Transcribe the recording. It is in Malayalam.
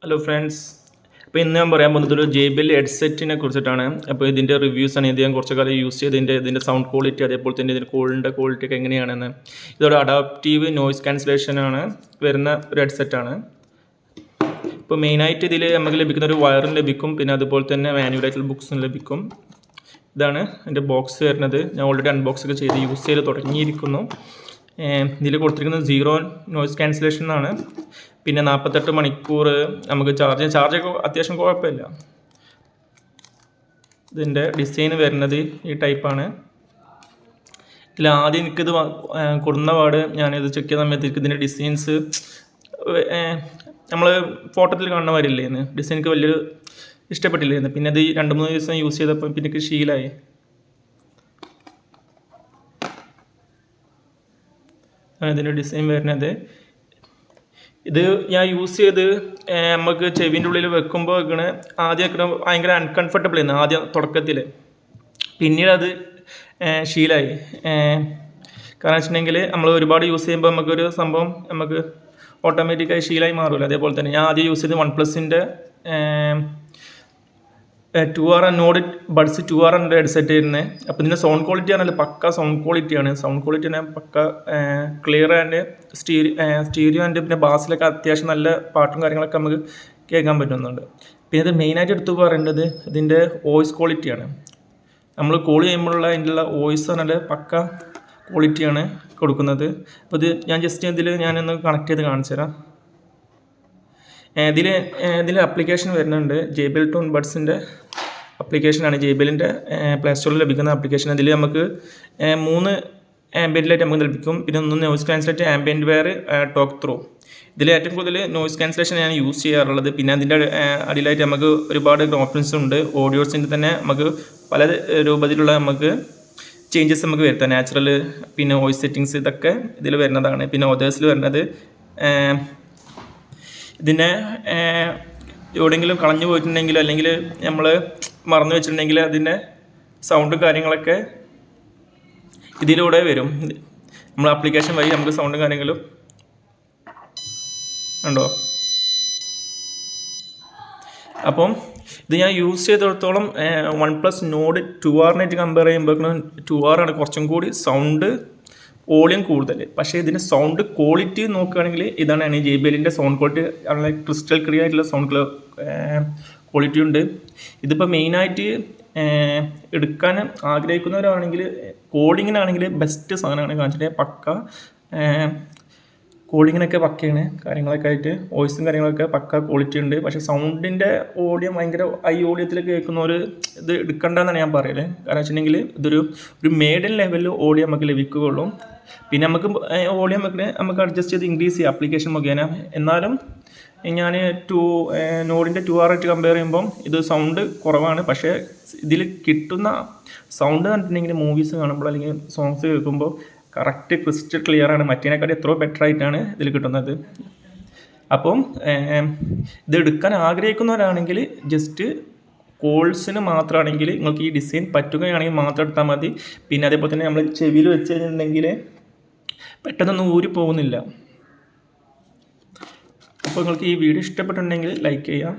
ഹലോ ഫ്രണ്ട്സ്, അപ്പോൾ ഇന്ന് ഞാൻ പറയാൻ പോകുന്നത് ഒരു JBL ഹെഡ്സെറ്റിനെ കുറിച്ചിട്ടാണ്. അപ്പോൾ ഇതിൻ്റെ റിവ്യൂസാണ്. ഇത് ഞാൻ കുറച്ച് കാലം യൂസ് ചെയ്തതിൻ്റെ ഇതിൻ്റെ സൗണ്ട് ക്വാളിറ്റി, അതേപോലെ തന്നെ ഇതിൻ്റെ കോളിൻ്റെ ക്വാളിറ്റി ഒക്കെ എങ്ങനെയാണെന്ന്. ഇതോടെ അഡാപ്റ്റീവ് നോയ്സ് ക്യാൻസലേഷനാണ് വരുന്ന ഒരു ഹെഡ്സെറ്റാണ്. ഇപ്പോൾ മെയിനായിട്ട് ഇതിൽ നമുക്ക് ലഭിക്കുന്ന ഒരു വയറും ലഭിക്കും, പിന്നെ അതുപോലെ തന്നെ മാനുവലായിട്ടുള്ള ബുക്സും ലഭിക്കും. ഇതാണ് എൻ്റെ ബോക്സ് വരുന്നത്. ഞാൻ ഓൾറെഡി അൺബോക്സ് ഒക്കെ ചെയ്ത് യൂസ് ചെയ്ത് തുടങ്ങിയിരിക്കുന്നു. ഇതിൽ കൊടുത്തിരിക്കുന്നത് 0 നോയ്സ് ക്യാൻസലേഷൻ ആണ്. പിന്നെ 48 മണിക്കൂർ നമുക്ക് ചാർജൊക്കെ അത്യാവശ്യം കുഴപ്പമില്ല. ഇതിൻ്റെ ഡിസൈൻ വരുന്നത് ഈ ടൈപ്പാണ്. ഇതിൽ ആദ്യം എനിക്കിത് കൊടുന്ന പാട് ഞാനിത് ചെക്ക് ചെയ്ത സമയത്ത് എനിക്ക് ഇതിൻ്റെ ഡിസൈൻസ് നമ്മൾ ഫോട്ടോത്തിൽ കാണുന്ന വരില്ലേന്ന് ഡിസൈൻ എനിക്ക് വലിയൊരു ഇഷ്ടപ്പെട്ടില്ലായിരുന്നു. പിന്നെ അത് 2-3 ദിവസം യൂസ് ചെയ്തപ്പോൾ പിന്നെ എനിക്ക് ശീലമായി. ഇതിൻ്റെ ഡിസൈൻ വരുന്നത് ഇത് ഞാൻ യൂസ് ചെയ്ത് നമുക്ക് ചെവിൻ്റെ ഉള്ളിൽ വെക്കുമ്പോൾ വെക്കണ ആദ്യം ഭയങ്കര അൺകംഫർട്ടബിൾ ആയിരുന്നു ആദ്യം തുടക്കത്തിൽ. പിന്നീട് അത് ശീലമായി. കാരണം വെച്ചിട്ടുണ്ടെങ്കിൽ നമ്മൾ ഒരുപാട് യൂസ് ചെയ്യുമ്പോൾ നമുക്കൊരു സംഭവം നമുക്ക് ഓട്ടോമാറ്റിക്കായി ശീലമായി മാറുമല്ലോ. അതേപോലെ തന്നെ ഞാൻ ആദ്യം യൂസ് ചെയ്ത് OnePlusൻ്റെ 2R node buds 2R headset ആയിരുന്നത്. അപ്പോൾ ഇതിൻ്റെ സൗണ്ട് ക്വാളിറ്റി ആണല്ലോ പക്ക സൗണ്ട് ക്വാളിറ്റിയാണ്. സൗണ്ട് ക്വാളിറ്റി തന്നെ പക്ക ക്ലിയർ ആൻഡ് സ്റ്റീരിയോ ആൻഡ് പിന്നെ ബാസിലൊക്കെ അത്യാവശ്യം നല്ല പാട്ടും കാര്യങ്ങളൊക്കെ നമുക്ക് കേൾക്കാൻ പറ്റുന്നുണ്ട്. പിന്നെ ഇത് മെയിനായിട്ട് എടുത്ത് പറയേണ്ടത് ഇതിൻ്റെ വോയിസ് ക്വാളിറ്റിയാണ്. നമ്മൾ കോൾ ചെയ്യുമ്പോഴുള്ള അതിൻ്റെ വോയിസ് നല്ല പക്ക ക്വാളിറ്റിയാണ് കൊടുക്കുന്നത്. അപ്പോൾ ഇത് ഞാൻ ജസ്റ്റ് ഇതിൽ ഞാനൊന്ന് കണക്ട് ചെയ്ത് കാണിച്ചു തരാം. ഇതിൽ ആപ്ലിക്കേഷൻ വരുന്നുണ്ട്. JBL ടൂൺ ബഡ്സിൻ്റെ ആപ്ലിക്കേഷനാണ്. JBLൻ്റെ പ്ലേ സ്റ്റോറിൽ ലഭിക്കുന്ന ആപ്ലിക്കേഷൻ. അതിൽ നമുക്ക് 3 ആംബിയൻ്റ് ലൈറ്റ് നമുക്ക് ലഭിക്കും. പിന്നെ 1 noise cancellation, ambient aware, talk through. ഇതിൽ ഏറ്റവും കൂടുതൽ നോയ്സ് ക്യാൻസലേഷൻ ഞാൻ യൂസ് ചെയ്യാറുള്ളത്. പിന്നെ അതിൻ്റെ അടിയിലായിട്ട് നമുക്ക് ഒരുപാട് ഓപ്ഷൻസ് ഉണ്ട്. ഓഡിയോസിൻ്റെ തന്നെ നമുക്ക് പല രൂപത്തിലുള്ള നമുക്ക് ചേഞ്ചസ് നമുക്ക് വരുത്താം. നാച്ചുറൽ, പിന്നെ വോയിസ് സെറ്റിങ്സ്, ഇതൊക്കെ ഇതിൽ വരുന്നതാണ്. പിന്നെ ഓതേഴ്സിൽ വരുന്നത് ഇതിനെ എവിടെയെങ്കിലും കളഞ്ഞു പോയിട്ടുണ്ടെങ്കിൽ അല്ലെങ്കിൽ നമ്മൾ മറന്നു വെച്ചിട്ടുണ്ടെങ്കിൽ അതിൻ്റെ സൗണ്ടും കാര്യങ്ങളൊക്കെ ഇതിലൂടെ വരും. നമ്മൾ ആപ്ലിക്കേഷൻ വഴി നമുക്ക് സൗണ്ടും കാര്യങ്ങളും ഉണ്ടോ. അപ്പം ഇത് ഞാൻ യൂസ് ചെയ്തിടത്തോളം OnePlus നോഡ് 2R കമ്പയർ ചെയ്യുമ്പോൾ 2R ആണ് കുറച്ചും കൂടി സൗണ്ട് വോളിയം കൂടുതൽ. പക്ഷേ ഇതിൻ്റെ സൗണ്ട് ക്വാളിറ്റി നോക്കുകയാണെങ്കിൽ ഇതാണ് JBLൻ്റെ സൗണ്ട് ക്വാളിറ്റി. വളരെ ക്രിസ്റ്റൽ ക്ലിയർ ആയിട്ടുള്ള സൗണ്ട് ക്വാളിറ്റി ഉണ്ട്. ഇതിപ്പോൾ മെയിനായിട്ട് എടുക്കാൻ ആഗ്രഹിക്കുന്നവരാണെങ്കിൽ കോഡിങ്ങിനാണെങ്കിൽ ബെസ്റ്റ് സാധനമാണ്. കാണിച്ചിട്ട് പക്ക കോഡിങ്ങിനൊക്കെ പക്കയാണ്. കാര്യങ്ങളൊക്കെ ആയിട്ട് വോയിസും കാര്യങ്ങളൊക്കെ പക്ക ക്വാളിറ്റി ഉണ്ട്. പക്ഷേ സൗണ്ടിൻ്റെ വോളിയം ഭയങ്കര ഹൈ വോളിയത്തിൽ കേൾക്കുന്നവർ ഇത് എടുക്കണ്ടെന്നാണ് ഞാൻ പറയല്. കാരണം വെച്ചിട്ടുണ്ടെങ്കിൽ ഇതൊരു മേഡൻ ലെവലിൽ വോളിയം നമുക്ക് ലഭിക്കുകയുള്ളൂ. പിന്നെ നമുക്ക് വോളിയം നമുക്ക് അഡ്ജസ്റ്റ് ചെയ്ത് ഇൻക്രീസ് ചെയ്യാം ആപ്ലിക്കേഷൻ മുഖേന. എന്നാലും ഞാൻ നോഡിൻ്റെ 2R കമ്പയർ ചെയ്യുമ്പം ഇത് സൗണ്ട് കുറവാണ്. പക്ഷേ ഇതിൽ കിട്ടുന്ന സൗണ്ട് കണ്ടിട്ടുണ്ടെങ്കിൽ മൂവീസ് കാണുമ്പോൾ അല്ലെങ്കിൽ സോങ്സ് കേൾക്കുമ്പോൾ കറക്റ്റ് ക്രിസ്റ്റൽ ക്ലിയറാണ്. മറ്റേതിനെക്കാട്ടി എത്രയോ ബെറ്റർ ആയിട്ടാണ് ഇതിൽ കിട്ടുന്നത്. അപ്പം ഇത് എടുക്കാൻ ആഗ്രഹിക്കുന്നവരാണെങ്കിൽ ജസ്റ്റ് കോൾസിന് മാത്രമാണെങ്കിൽ നിങ്ങൾക്ക് ഈ ഡിസൈൻ പറ്റുകയാണെങ്കിൽ മാത്രം എടുത്താൽ മതി. പിന്നെ അതേപോലെ തന്നെ നമ്മൾ ചെവിയിൽ വെച്ച് കഴിഞ്ഞിട്ടുണ്ടെങ്കിൽ പെട്ടെന്നൊന്നും ഊരി പോകുന്നില്ല. അപ്പോൾ നിങ്ങൾക്ക് ഈ വീഡിയോ ഇഷ്ടപ്പെട്ടിട്ടുണ്ടെങ്കിൽ ലൈക്ക് ചെയ്യാം.